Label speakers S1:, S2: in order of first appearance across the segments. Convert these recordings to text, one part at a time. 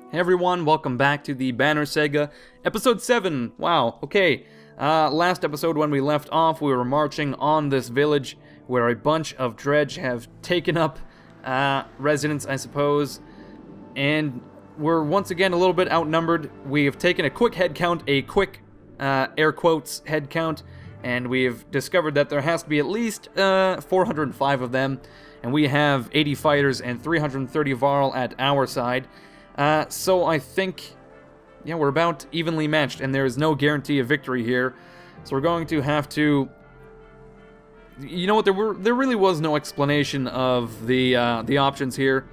S1: Hey everyone, welcome back to the Banner Saga, episode 7. Wow, okay. Last episode when we left off, we were marching on this village where a bunch of dredge have taken up residence, I suppose. And we're once again a little bit outnumbered. We have taken a quick head count, air quotes, head count, and we have discovered that there has to be at least 405 of them. And we have 80 fighters and 330 varl at our side. So I think, yeah, we're about evenly matched, and there is no guarantee of victory here. So we're going to have to, you know what? There really was no explanation of the options here.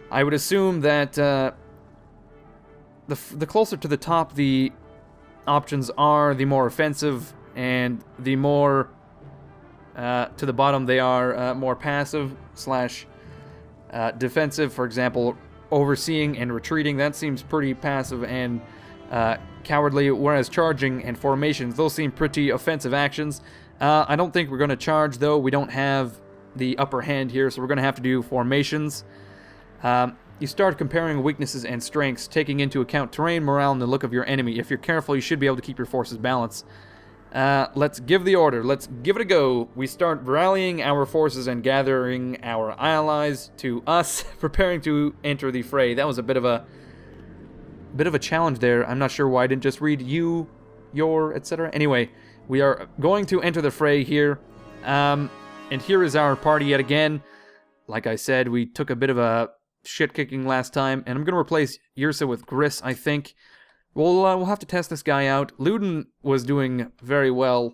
S1: I would assume that the closer to the top the options are, the more offensive, and the more to the bottom they are more passive slash defensive. For example, overseeing and retreating, that seems pretty passive and cowardly, whereas charging and formations, those seem pretty offensive actions. I don't think we're going to charge, though. We don't have the upper hand here, so we're going to have to do formations. You start comparing weaknesses and strengths, taking into account terrain, morale, and the look of your enemy. If you're careful, you should be able to keep your forces balanced. Let's give the order. Let's give it a go. We start rallying our forces and gathering our allies to us, preparing to enter the fray. That was a bit of a challenge there. I'm not sure why I didn't just read you, your, etc. Anyway, we are going to enter the fray here. And here is our party yet again. Like I said, we took a bit of a shit kicking last time, and I'm going to replace Yrsa with Griss, I think. We'll have to test this guy out. Luden was doing very well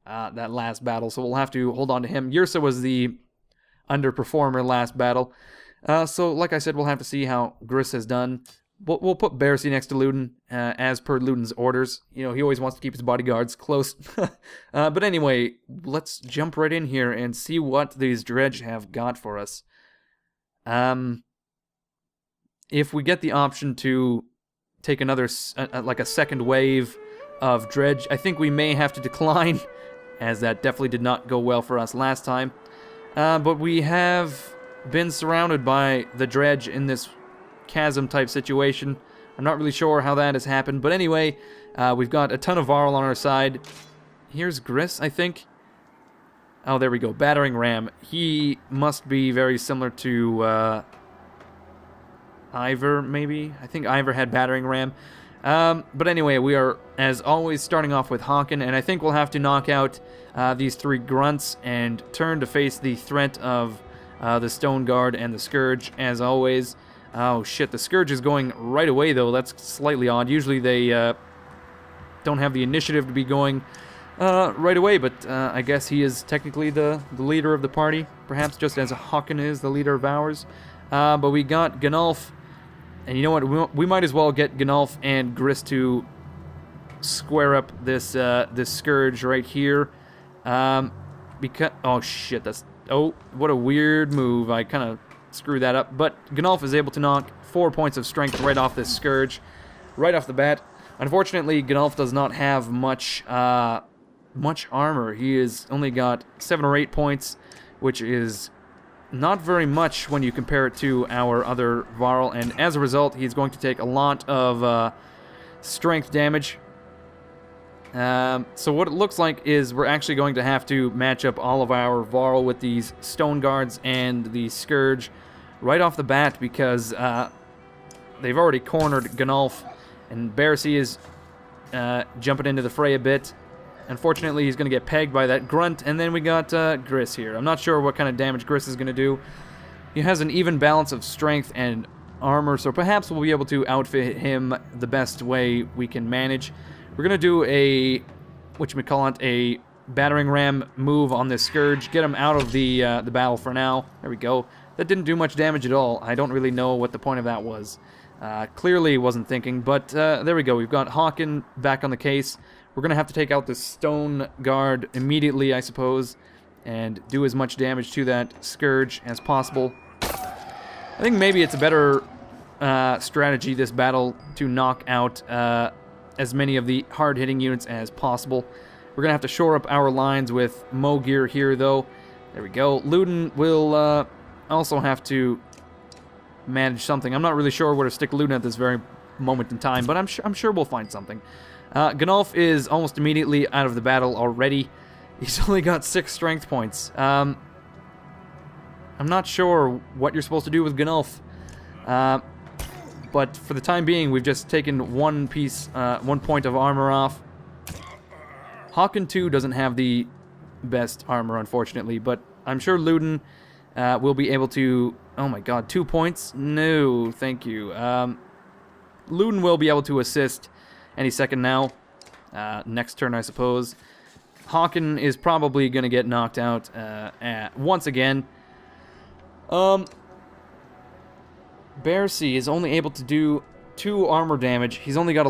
S1: that last battle, so we'll have to hold on to him. Yrsa was the underperformer last battle. So, like I said, we'll have to see how Griss has done. We'll put Bercy next to Luden, as per Luden's orders. You know, he always wants to keep his bodyguards close. But anyway, let's jump right in here and see what these dredge have got for us. If we get the option to take another, like a second wave of dredge, I think we may have to decline, as that definitely did not go well for us last time. But we have been surrounded by the dredge in this chasm type situation. I'm not really sure how that has happened, but anyway, we've got a ton of varl on our side. Here's Griss, I think. Oh, there we go, battering ram. He must be very similar to Ivor, maybe? I think Ivor had battering ram. But anyway, we are, as always, starting off with Håkon, and I think we'll have to knock out these 3 grunts and turn to face the threat of the Stone Guard and the Scourge, as always. Oh shit, the Scourge is going right away, though. That's slightly odd. Usually they don't have the initiative to be going right away, but I guess he is technically the leader of the party, perhaps just as Håkon is the leader of ours. But we got Gunnulf. And you know what? We might as well get Gunnulf and Griss to square up this this Scourge right here. Because oh shit, what a weird move. I kind of screwed that up. But Gunnulf is able to knock 4 points of strength right off this Scourge, right off the bat. Unfortunately, Gunnulf does not have much armor. He has only got 7 or 8 points, which is not very much when you compare it to our other varl, and as a result, he's going to take a lot of strength damage. So what it looks like is we're actually going to have to match up all of our varl with these Stone Guards and the Scourge right off the bat, because they've already cornered Gunnulf, and Bercy is jumping into the fray a bit. Unfortunately, he's going to get pegged by that grunt, and then we got Griss here. I'm not sure what kind of damage Griss is going to do. He has an even balance of strength and armor, so perhaps we'll be able to outfit him the best way we can manage. We're going to do a battering ram move on this Scourge, get him out of the battle for now. There we go. That didn't do much damage at all. I don't really know what the point of that was. Clearly wasn't thinking, but there we go. We've got Håkon back on the case. We're going to have to take out the Stone Guard immediately, I suppose, and do as much damage to that Scourge as possible. I think maybe it's a better strategy this battle to knock out as many of the hard-hitting units as possible. We're going to have to shore up our lines with Mo gear here, though. There we go. Luden will also have to manage something. I'm not really sure where to stick Ludin at this very moment in time, but I'm sure we'll find something. Gnolf is almost immediately out of the battle already. He's only got 6 strength points. I'm not sure what you're supposed to do with Gnolf. But for the time being, we've just taken 1 point of armor off. Håkon 2 doesn't have the best armor, unfortunately, but I'm sure Ludin will be able to... Oh my god, 2 points? No, thank you. Ludin will be able to assist any second now. Next turn, I suppose. Håkon is probably going to get knocked out once again. Bersi is only able to do 2 armor damage. He's only got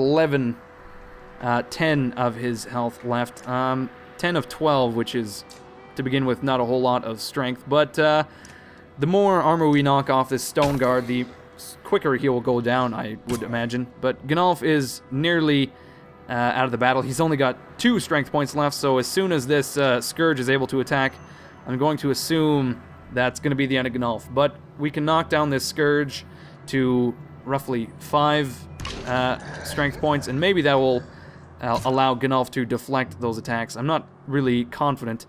S1: 10 of his health left. 10 of 12, which is, to begin with, not a whole lot of strength. But the more armor we knock off this stone guard, the quicker he will go down, I would imagine. But Gnolf is nearly out of the battle. He's only got 2 strength points left, so as soon as this Scourge is able to attack, I'm going to assume that's going to be the end of Gnolf. But we can knock down this Scourge to roughly 5 strength points, and maybe that will allow Gnolf to deflect those attacks. I'm not really confident.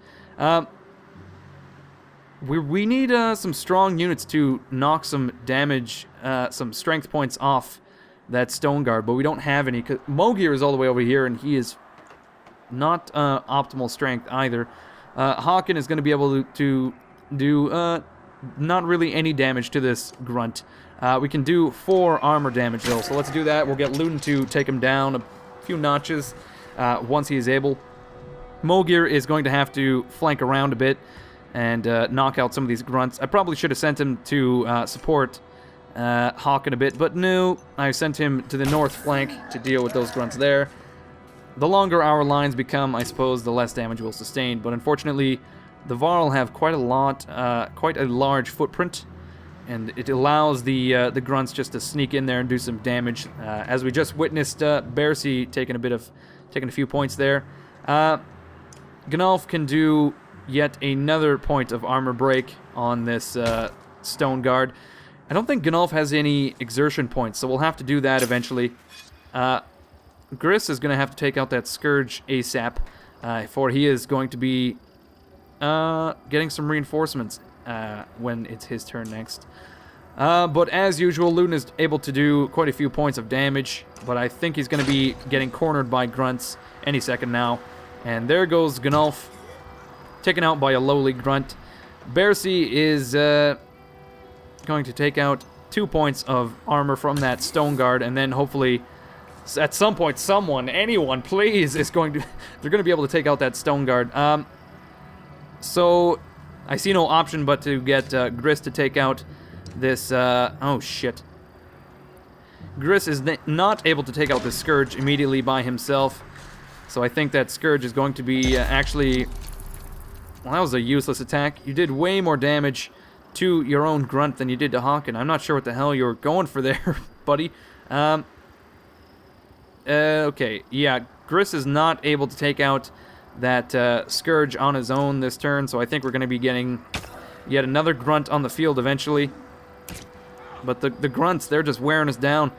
S1: We need some strong units to knock some damage, some strength points off that stone guard, but we don't have any. Mogir is all the way over here, and he is not optimal strength either. Håkon is going to be able to do not really any damage to this grunt. We can do 4 armor damage though, so let's do that. We'll get Ludin to take him down a few notches once he is able. Mogir is going to have to flank around a bit and knock out some of these grunts. I probably should have sent him to support Håkon a bit, but no, I sent him to the north flank to deal with those grunts there. The longer our lines become, I suppose, the less damage we'll sustain, but unfortunately, the Varl have quite a large footprint, and it allows the grunts just to sneak in there and do some damage, as we just witnessed Bersi taking a few points there. Gnolf can do yet another point of armor break on this stone guard. I don't think Gnolf has any exertion points, so we'll have to do that eventually. Griss is going to have to take out that Scourge ASAP, for he is going to be getting some reinforcements when it's his turn next. But as usual, Ludin is able to do quite a few points of damage, but I think he's going to be getting cornered by grunts any second now. And there goes Gnolf, taken out by a lowly grunt. Bersi is going to take out 2 points of armor from that stone guard, and then hopefully at some point anyone please is going to they're going to be able to take out that stone guard. So I see no option but to get Griss to take out this oh shit. Griss is not able to take out this Scourge immediately by himself, so I think that Scourge is going to be actually... Well, that was a useless attack. You did way more damage to your own grunt than you did to Håkon. I'm not sure what the hell you were going for there, buddy. Okay, yeah, Griss is not able to take out that Scourge on his own this turn, so I think we're going to be getting yet another grunt on the field eventually. But the grunts, they're just wearing us down.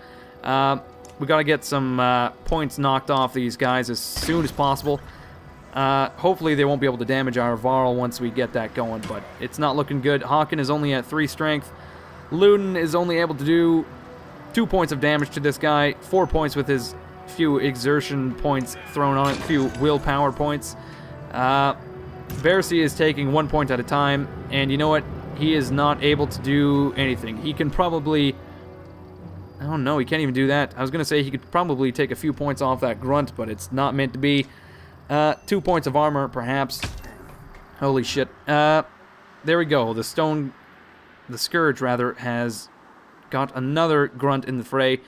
S1: We got to get some points knocked off these guys as soon as possible. Hopefully they won't be able to damage our Varl once we get that going, but it's not looking good. Håkon is only at 3 strength. Ludin is only able to do 2 points of damage to this guy, 4 points with his few exertion points thrown on it, a few willpower points. Bersi is taking 1 point at a time, and you know what? He is not able to do anything. He can probably... Oh no, he can't even do that. I was going to say he could probably take a few points off that grunt, but it's not meant to be. 2 points of armor, perhaps. Holy shit. There we go. The Scourge, rather, has got another grunt in the fray.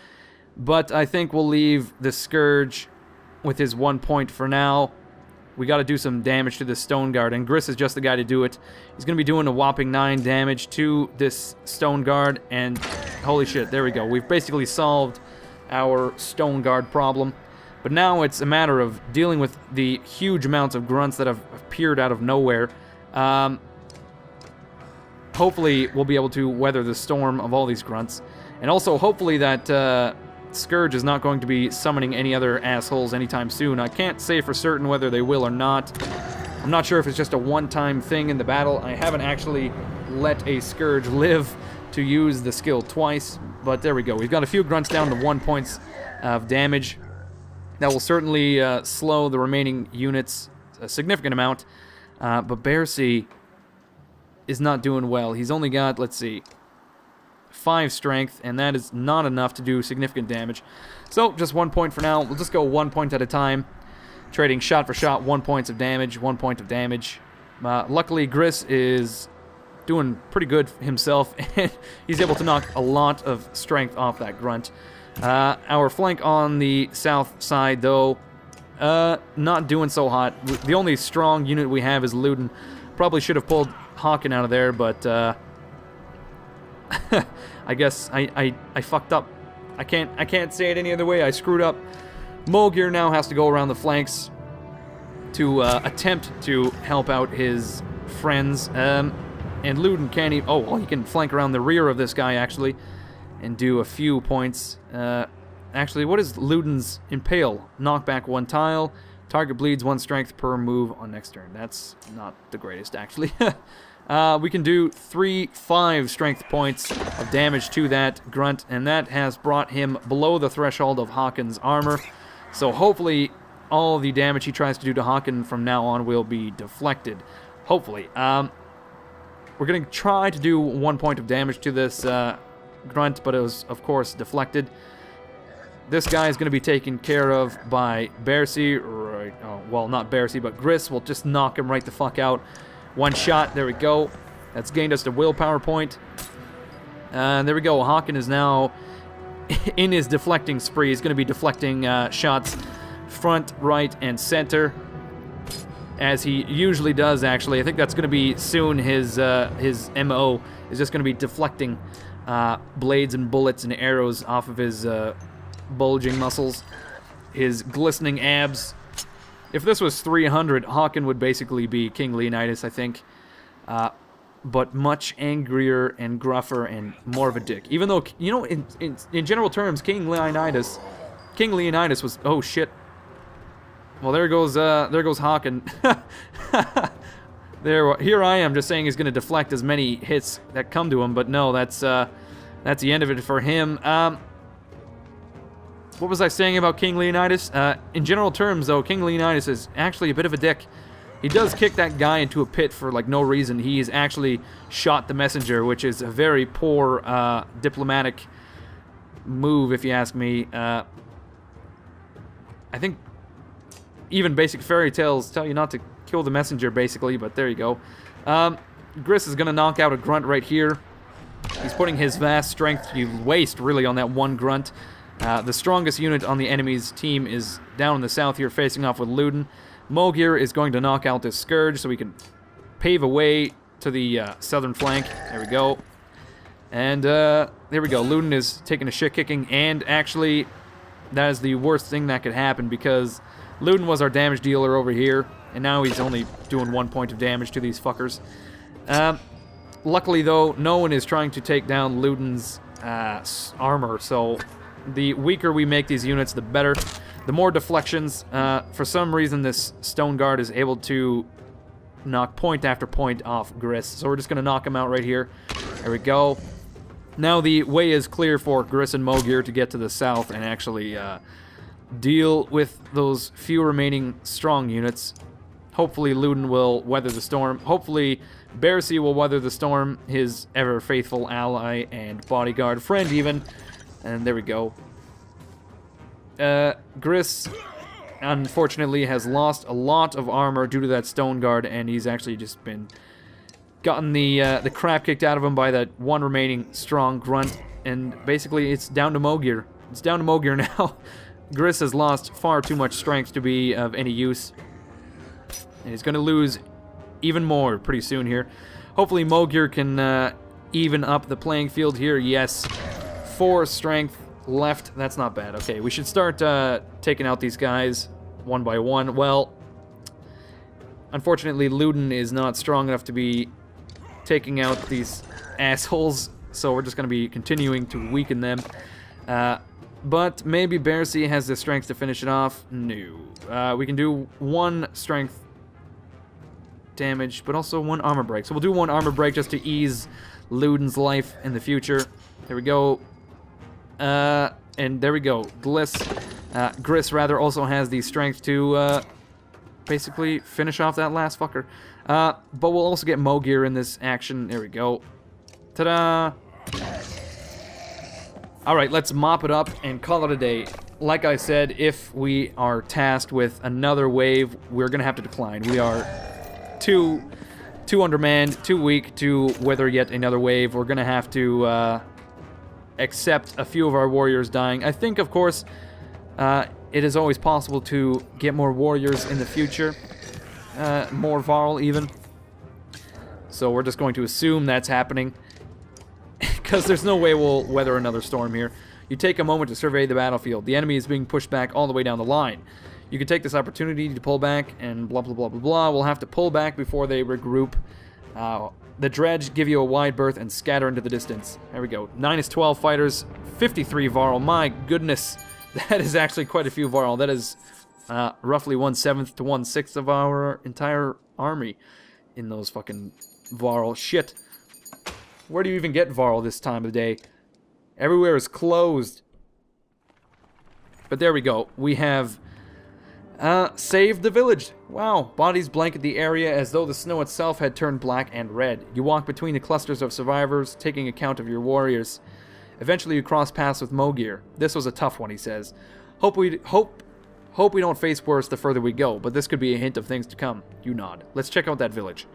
S1: But I think we'll leave the Scourge with his 1 point for now. We got to do some damage to this stone guard, and Griss is just the guy to do it. He's going to be doing a whopping 9 damage to this stone guard, and holy shit, there we go. We've basically solved our stone guard problem. But now it's a matter of dealing with the huge amounts of grunts that have appeared out of nowhere. hopefully we'll be able to weather the storm of all these grunts. And also, hopefully that Scourge is not going to be summoning any other assholes anytime soon. I can't say for certain whether they will or not. I'm not sure if it's just a one-time thing in the battle. I haven't actually let a Scourge live to use the skill twice, but there we go. We've got a few grunts down to 1 point of damage. That will certainly slow the remaining units a significant amount, but Bercy is not doing well. He's only got, let's see, 5 strength, and that is not enough to do significant damage. So, just 1 point for now. We'll just go 1 point at a time, trading shot for shot, 1 point of damage, 1 point of damage. Luckily, Griss is doing pretty good himself, and he's able to knock a lot of strength off that grunt. Our flank on the south side, though, not doing so hot. The only strong unit we have is Luden. Probably should have pulled Hawken out of there, but I guess I fucked up. I can't say it any other way. I screwed up. Mogir now has to go around the flanks to attempt to help out his friends. And Luden can't even... Oh, well, he can flank around the rear of this guy, actually, and do a few points. Actually, what is Luden's Impale? Knock back 1 tile. Target bleeds 1 strength per move on next turn. That's not the greatest, actually. We can do 5 strength points of damage to that grunt, and that has brought him below the threshold of Hawken's armor. So hopefully all the damage he tries to do to Hawken from now on will be deflected. Hopefully. We're going to try to do 1 point of damage to this grunt, but it was, of course, deflected. This guy is going to be taken care of by Bercy. Right, oh, well, not Bercy, but Griss will just knock him right the fuck out. 1 shot, there we go. That's gained us a willpower point. And there we go. Hawken is now in his deflecting spree. He's going to be deflecting shots front, right, and center, as he usually does, actually. I think that's going to be soon his MO, is just going to be deflecting blades and bullets and arrows off of his bulging muscles, his glistening abs. If this was 300, Hawken would basically be King Leonidas, I think, but much angrier and gruffer and more of a dick. Even though, you know, in general terms, King Leonidas was... Oh, shit. Well, there goes Hawken. Here I am just saying he's going to deflect as many hits that come to him, but no, that's the end of it for him. What was I saying about King Leonidas? In general terms, though, King Leonidas is actually a bit of a dick. He does kick that guy into a pit for, like, no reason. He's actually shot the messenger, which is a very poor diplomatic move, if you ask me. I think even basic fairy tales tell you not to kill the messenger, basically, but there you go. Griss is going to knock out a grunt right here. He's putting his vast strength to waste, really, on that 1 grunt. The strongest unit on the enemy's team is down in the south here, facing off with Luden. Mogir is going to knock out this Scourge so we can pave a way to the southern flank. There we go. And there we go. Luden is taking a shit-kicking, and actually, that is the worst thing that could happen, because Luden was our damage dealer over here, and now he's only doing 1 point of damage to these fuckers. Luckily, though, no one is trying to take down Luden's armor, so the weaker we make these units, the better. The more deflections. For some reason, this Stone Guard is able to knock point after point off Griss, so we're just going to knock him out right here. There we go. Now the way is clear for Griss and Mogir to get to the south and actually deal with those few remaining strong units. Hopefully Luden will weather the storm. Hopefully Bercy will weather the storm, his ever-faithful ally and bodyguard friend even. And there we go. Griss, unfortunately, has lost a lot of armor due to that Stone Guard, and he's actually just gotten the crap kicked out of him by that 1 remaining strong grunt, and basically it's down to Mogir. It's down to Mogir now. Griss has lost far too much strength to be of any use, and he's going to lose even more pretty soon here. Hopefully Mogir can even up the playing field here. Yes, 4 strength left. That's not bad. Okay, we should start taking out these guys one by one. Well, unfortunately, Luden is not strong enough to be taking out these assholes, so we're just going to be continuing to weaken them. But maybe Bercy has the strength to finish it off. No. We can do 1 strength damage, but also 1 armor break. So we'll do 1 armor break just to ease Luden's life in the future. There we go. And there we go. Griss rather also has the strength to basically finish off that last fucker. But we'll also get Mogir in this action. There we go. Ta-da! Alright, let's mop it up and call it a day. Like I said, if we are tasked with another wave, we're going to have to decline. We are too undermanned, too weak to weather yet another wave. We're going to have to accept a few of our warriors dying. I think, of course, it is always possible to get more warriors in the future. More varl, even. So we're just going to assume that's happening. Because there's no way we'll weather another storm here. You take a moment to survey the battlefield. The enemy is being pushed back all the way down the line. You can take this opportunity to pull back and blah, blah, blah, blah, blah. We'll have to pull back before they regroup. The dredge give you a wide berth and scatter into the distance. There we go. 9 is 12 fighters, 53 varl. My goodness. That is actually quite a few varl. That is roughly 1/7 to 1/6 of our entire army in those fucking varl. Shit. Where do you even get varl this time of day? Everywhere is closed. But there we go. We have saved the village. Wow. Bodies blanket the area as though the snow itself had turned black and red. You walk between the clusters of survivors, taking account of your warriors. Eventually you cross paths with Mogir. This was a tough one, he says. Hope we don't face worse the further we go, but this could be a hint of things to come. You nod. Let's check out that village.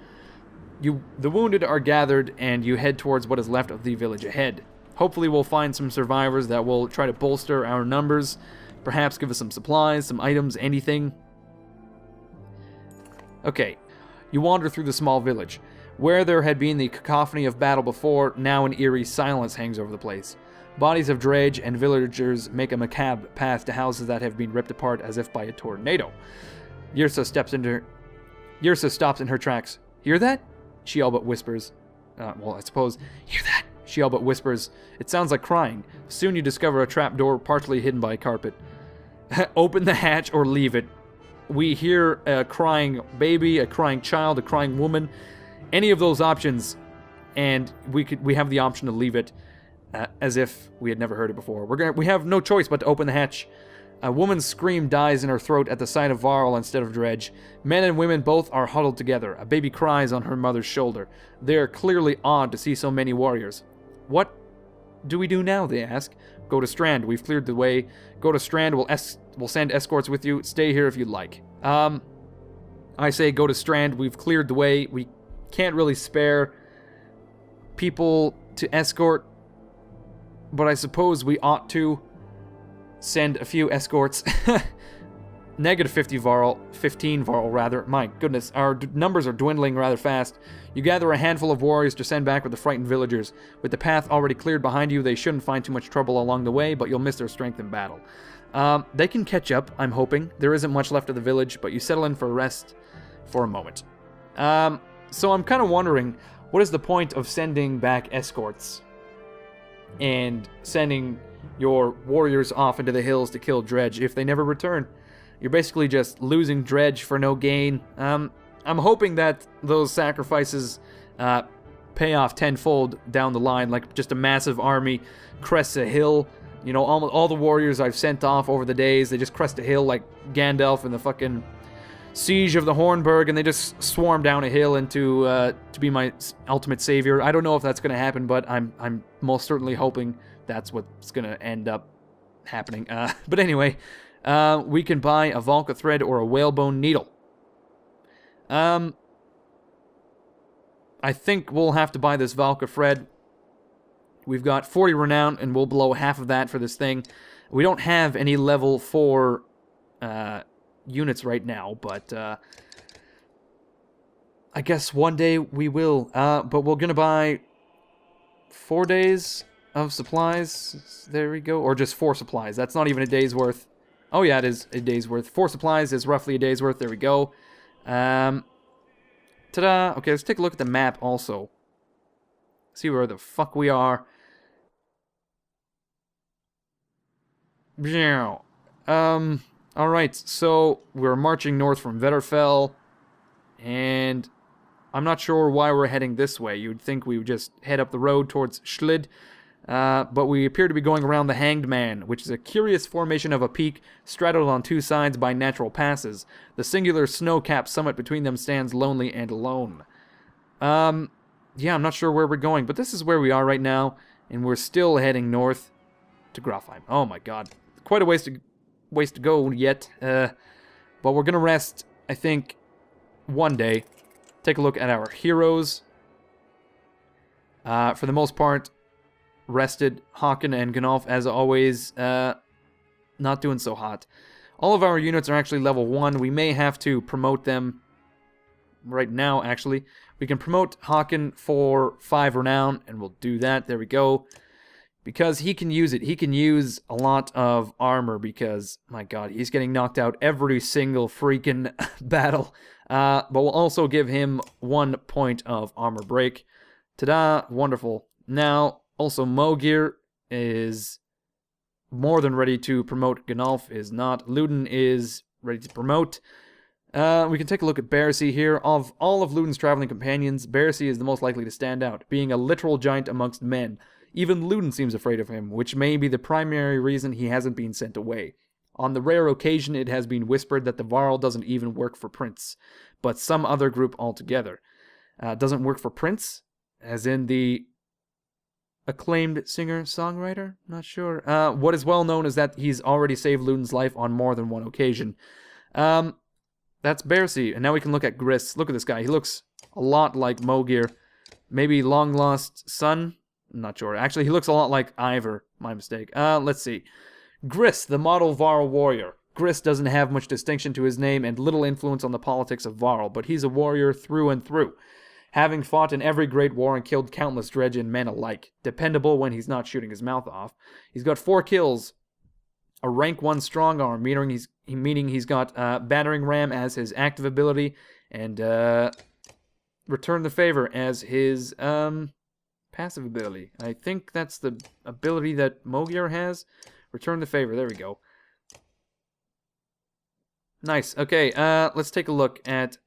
S1: The wounded are gathered, and you head towards what is left of the village ahead. Hopefully we'll find some survivors that will try to bolster our numbers, perhaps give us some supplies, some items, anything. Okay, you wander through the small village. Where there had been the cacophony of battle before, now an eerie silence hangs over the place. Bodies of dredge and villagers make a macabre path to houses that have been ripped apart as if by a tornado. Yrsa stops in her tracks. Hear that? She all but whispers. Well, I suppose. Hear that? She all but whispers. It sounds like crying. Soon you discover a trapdoor partially hidden by a carpet. Open the hatch or leave it. We hear a crying baby, a crying child, a crying woman. Any of those options, and we have the option to leave it as if we had never heard it before. We have no choice but to open the hatch. A woman's scream dies in her throat at the sight of varl instead of dredge. Men and women both are huddled together. A baby cries on her mother's shoulder. They are clearly awed to see so many warriors. What do we do now, they ask. Go to Strand. We've cleared the way. Go to Strand. We'll send escorts with you. Stay here if you'd like. I say go to Strand. We've cleared the way. We can't really spare people to escort, but I suppose we ought to send a few escorts. Negative 15 varl rather. My goodness, our numbers are dwindling rather fast. You gather a handful of warriors to send back with the frightened villagers. With the path already cleared behind you, they shouldn't find too much trouble along the way, but you'll miss their strength in battle. They can catch up, I'm hoping. There isn't much left of the village, but you settle in for a rest for a moment. So I'm kind of wondering, what is the point of sending back escorts and sending your warriors off into the hills to kill dredge if they never return? You're basically just losing dredge for no gain. I'm hoping that those sacrifices pay off tenfold down the line, like just a massive army crests a hill. You know, all the warriors I've sent off over the days, they just crest a hill like Gandalf in the fucking Siege of the Hornburg, and they just swarm down a hill into to be my ultimate savior. I don't know if that's going to happen, but I'm most certainly hoping that's what's going to end up happening. But anyway, we can buy a Valka thread or a whalebone needle. I think we'll have to buy this Valka thread. We've got 40 renown, and we'll blow half of that for this thing. We don't have any level 4 units right now, but I guess one day we will. But we're gonna buy 4 days of supplies. There we go. Or just 4 supplies. That's not even a day's worth. Oh yeah, it is a day's worth. 4 supplies is roughly a day's worth. There we go. Ta-da! Okay, let's take a look at the map also. See where the fuck we are. Alright, so we're marching north from Vetterfell, and I'm not sure why we're heading this way. You'd think we would just head up the road towards Schlid, but we appear to be going around the Hanged Man, which is a curious formation of a peak straddled on two sides by natural passes. The singular snow-capped summit between them stands lonely and alone. Yeah, I'm not sure where we're going, but this is where we are right now, and we're still heading north to Grafheim. Oh my god. Quite a ways to go yet, but we're gonna rest, I think, one day. Take a look at our heroes. For the most part, rested. Håkon and Gunolf, as always, not doing so hot. All of our units are actually level 1. We may have to promote them right now, actually. We can promote Håkon for 5 renown, and we'll do that. There we go. Because he can use it. He can use a lot of armor because, my god, he's getting knocked out every single freaking battle. But we'll also give him 1 point of armor break. Ta-da! Wonderful. Now, also Mogir is more than ready to promote. Gunolf is not. Luden is ready to promote. We can take a look at Bersi here. Of all of Luden's traveling companions, Bersi is the most likely to stand out, being a literal giant amongst men. Even Luden seems afraid of him, which may be the primary reason he hasn't been sent away. On the rare occasion it has been whispered that the Varl doesn't even work for Prince, but some other group altogether. Doesn't work for Prince? As in the acclaimed singer-songwriter? Not sure. What is well known is that he's already saved Luden's life on more than one occasion. That's Bersi, and now we can look at Griss. Look at this guy. He looks a lot like Mogir. Maybe long-lost son? I'm not sure. Actually, he looks a lot like Ivor. My mistake. Let's see. Griss, the model Varl warrior. Griss doesn't have much distinction to his name and little influence on the politics of Varl, but he's a warrior through and through, having fought in every great war and killed countless dredge and men alike. Dependable when he's not shooting his mouth off. He's got 4 kills, a rank 1 strong arm, meaning he's got battering ram as his active ability, and return the favor as his passive ability. I think that's the ability that Mogir has. Return the favor. There we go. Nice. Okay, let's take a look at...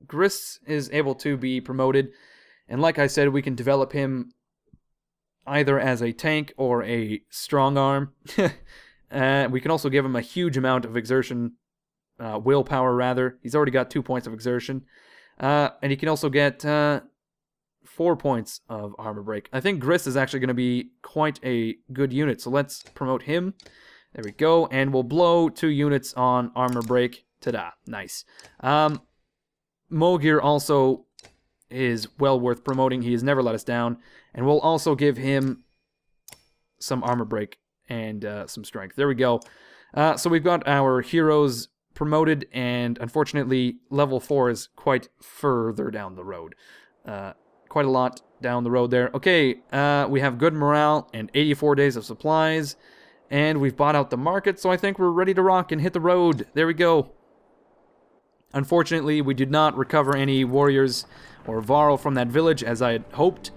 S1: Griss is able to be promoted, and like I said, we can develop him either as a tank or a strong arm. We can also give him a huge amount of exertion, willpower rather. He's already got 2 points of exertion. And he can also get 4 points of armor break. I think Griss is actually going to be quite a good unit, so let's promote him. There we go, and we'll blow 2 units on armor break. Ta-da, nice. Mogir also is well worth promoting. He has never let us down, and we'll also give him some armor break and some strength. There we go. So we've got our heroes promoted, and unfortunately, level 4 is quite further down the road. Quite a lot down the road there. Okay, we have good morale and 84 days of supplies, and we've bought out the market, so I think we're ready to rock and hit the road. There we go. Unfortunately, we did not recover any warriors or Varl from that village as I had hoped,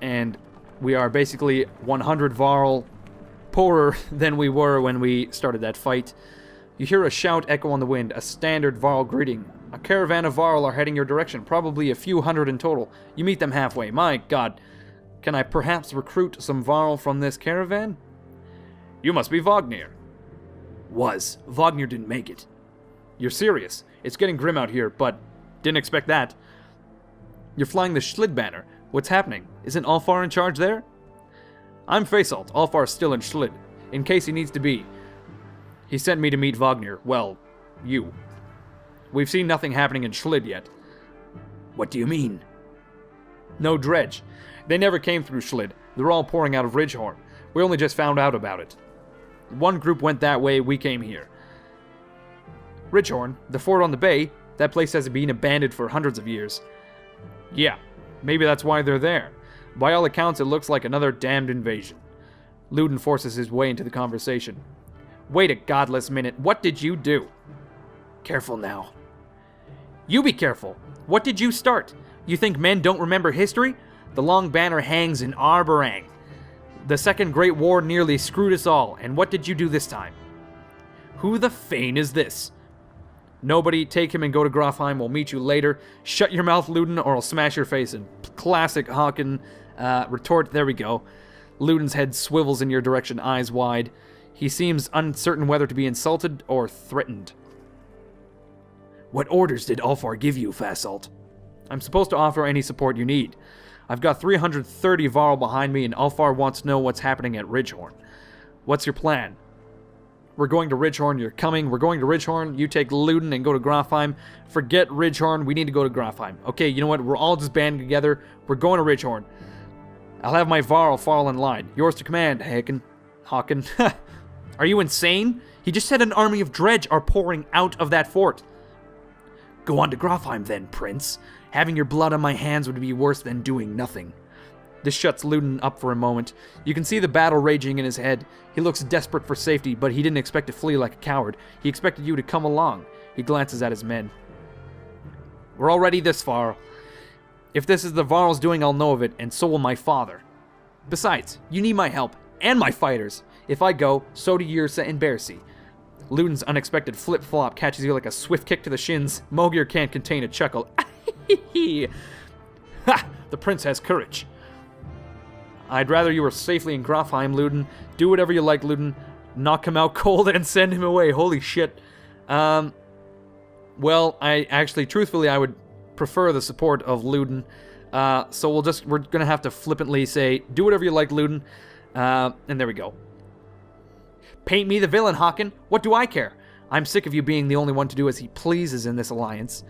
S1: and we are basically 100 Varl poorer than we were when we started that fight. You hear a shout echo on the wind, a standard Varl greeting. A caravan of Varl are heading your direction, probably a few hundred in total. You meet them halfway. My god. Can I perhaps recruit some Varl from this caravan? You must be Wagner. Wagner didn't make it. You're serious. It's getting grim out here, but didn't expect that. You're flying the Schlid banner. What's happening? Isn't Alfar in charge there? I'm Faisalt. Alfar's still in Schlid, in case he needs to be. He sent me to meet Wagner. Well, you. We've seen nothing happening in Schlid yet. What do you mean? No dredge. They never came through Schlid. They're all pouring out of Ridgehorn. We only just found out about it. One group went that way, we came here. Ridgehorn, the fort on the bay, that place has been abandoned for hundreds of years. Yeah, maybe that's why they're there. By all accounts, it looks like another damned invasion. Luden forces his way into the conversation. Wait a godless minute, what did you do? Careful now. You be careful. What did you start? You think men don't remember history? The long banner hangs in Arborang. The Second Great War nearly screwed us all, and what did you do this time? Who the Fane is this? Nobody, take him and go to Grofheim. We'll meet you later. Shut your mouth, Ludin, or I'll smash your face in. Classic Haken retort. There we go. Ludin's head swivels in your direction, eyes wide. He seems uncertain whether to be insulted or threatened. What orders did Ulfar give you, Fasolt? I'm supposed to offer any support you need. I've got 330 varl behind me, and Ulfar wants to know what's happening at Ridgehorn. What's your plan? We're going to Ridgehorn, you're coming. We're going to Ridgehorn, you take Ludin and go to Grofheim. Forget Ridgehorn, we need to go to Grofheim. Okay, you know what, we're all just banding together. We're going to Ridgehorn. I'll have my varl fall in line. Yours to command, Haken. Are you insane? He just said an army of dredge are pouring out of that fort. Go on to Grofheim then, Prince. Having your blood on my hands would be worse than doing nothing. This shuts Ludin up for a moment. You can see the battle raging in his head. He looks desperate for safety, but he didn't expect to flee like a coward. He expected you to come along. He glances at his men. We're already this far. If this is the Varl's doing, I'll know of it, and so will my father. Besides, you need my help, and my fighters. If I go, so do Yrsa and Bersi. Ludin's unexpected flip-flop catches you like a swift kick to the shins. Mogir can't contain a chuckle. Ha! The prince has courage. I'd rather you were safely in Grofheim, Ludin. Do whatever you like, Ludin. Knock him out cold and send him away. Holy shit. Well, truthfully, I would prefer the support of Ludin. So we're gonna have to flippantly say, do whatever you like, Ludin. And there we go. Paint me the villain, Haken. What do I care? I'm sick of you being the only one to do as he pleases in this alliance.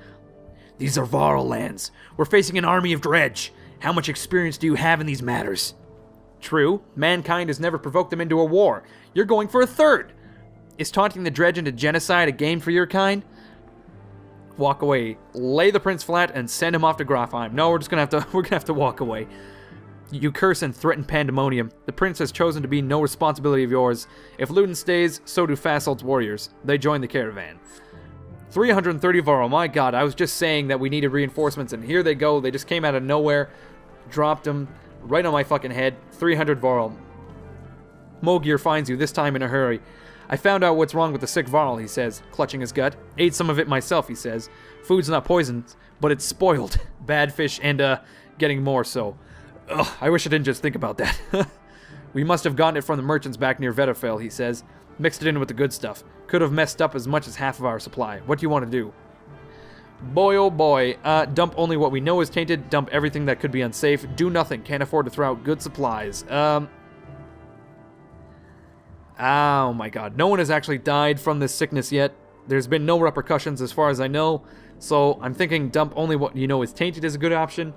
S1: These are Varl lands. We're facing an army of dredge. How much experience do you have in these matters? True, mankind has never provoked them into a war. You're going for a third. Is taunting the dredge into genocide a game for your kind? Walk away. Lay the prince flat and send him off to Grofheim. No, we're gonna have to walk away. You curse and threaten pandemonium. The prince has chosen to be no responsibility of yours. If Ludin stays, so do Fasolt's warriors. They join the caravan. 330 varl. My god, I was just saying that we needed reinforcements, and here they go. They just came out of nowhere. Dropped them right on my fucking head. 300 varl. Mogir finds you, this time in a hurry. I found out what's wrong with the sick varl, he says, clutching his gut. Ate some of it myself, he says. Food's not poisoned, but it's spoiled. Bad fish and, getting more so. Ugh, I wish I didn't just think about that. We must have gotten it from the merchants back near Vetterfell, he says. Mixed it in with the good stuff. Could have messed up as much as half of our supply. What do you want to do? Boy, oh boy. Dump only what we know is tainted. Dump everything that could be unsafe. Do nothing. Can't afford to throw out good supplies. Oh my god. No one has actually died from this sickness yet. There's been no repercussions as far as I know. So I'm thinking dump only what you know is tainted is a good option.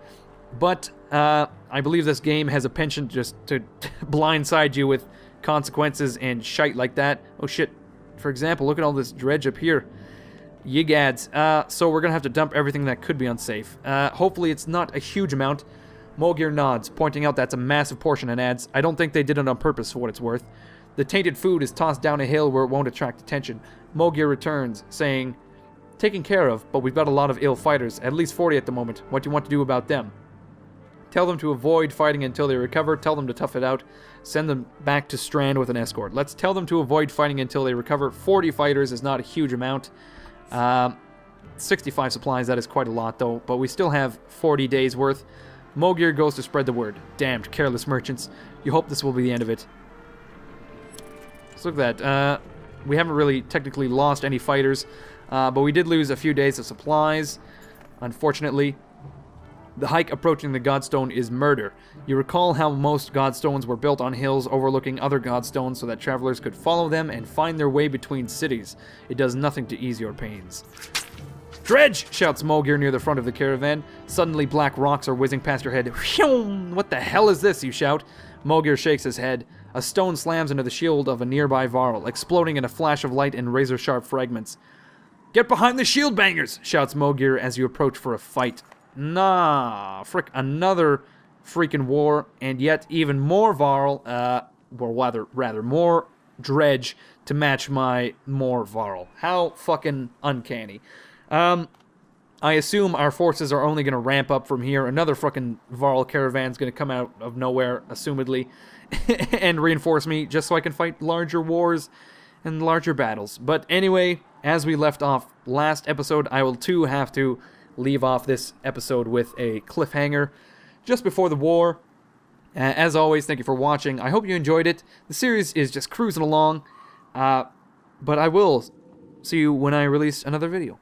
S1: But I believe this game has a penchant just to blindside you with consequences and shite like that. Oh shit. For example, look at all this dredge up here. Yigads. So we're gonna have to dump everything that could be unsafe. Hopefully it's not a huge amount. Mogir nods, pointing out that's a massive portion, and adds, I don't think they did it on purpose for what it's worth. The tainted food is tossed down a hill where it won't attract attention. Mogir returns, saying, taken care of, but we've got a lot of ill fighters, at least 40 at the moment. What do you want to do about them? Tell them to avoid fighting until they recover. Tell them to tough it out. Send them back to Strand with an escort. Let's tell them to avoid fighting until they recover. 40 fighters is not a huge amount. 65 supplies, that is quite a lot, though. But we still have 40 days worth. Mogir goes to spread the word. Damned careless merchants. You hope this will be the end of it. So look at that. We haven't really technically lost any fighters. But we did lose a few days of supplies, unfortunately. The hike approaching the Godstone is murder. You recall how most Godstones were built on hills overlooking other Godstones so that travelers could follow them and find their way between cities. It does nothing to ease your pains. Dredge! Shouts Mogir near the front of the caravan. Suddenly black rocks are whizzing past your head. What the hell is this, you shout. Mogir shakes his head. A stone slams into the shield of a nearby varl, exploding in a flash of light and razor-sharp fragments. Get behind the shield bangers! Shouts Mogir as you approach for a fight. Nah, frick, another freaking war, and yet even more varl, or rather, more dredge to match my more varl. How fucking uncanny. I assume our forces are only going to ramp up from here. Another fucking varl caravan's going to come out of nowhere, assumedly, and reinforce me just so I can fight larger wars and larger battles. But anyway, as we left off last episode, I will too have to leave off this episode with a cliffhanger just before the war. As always, thank you for watching. I hope you enjoyed it. The series is just cruising along, but I will see you when I release another video.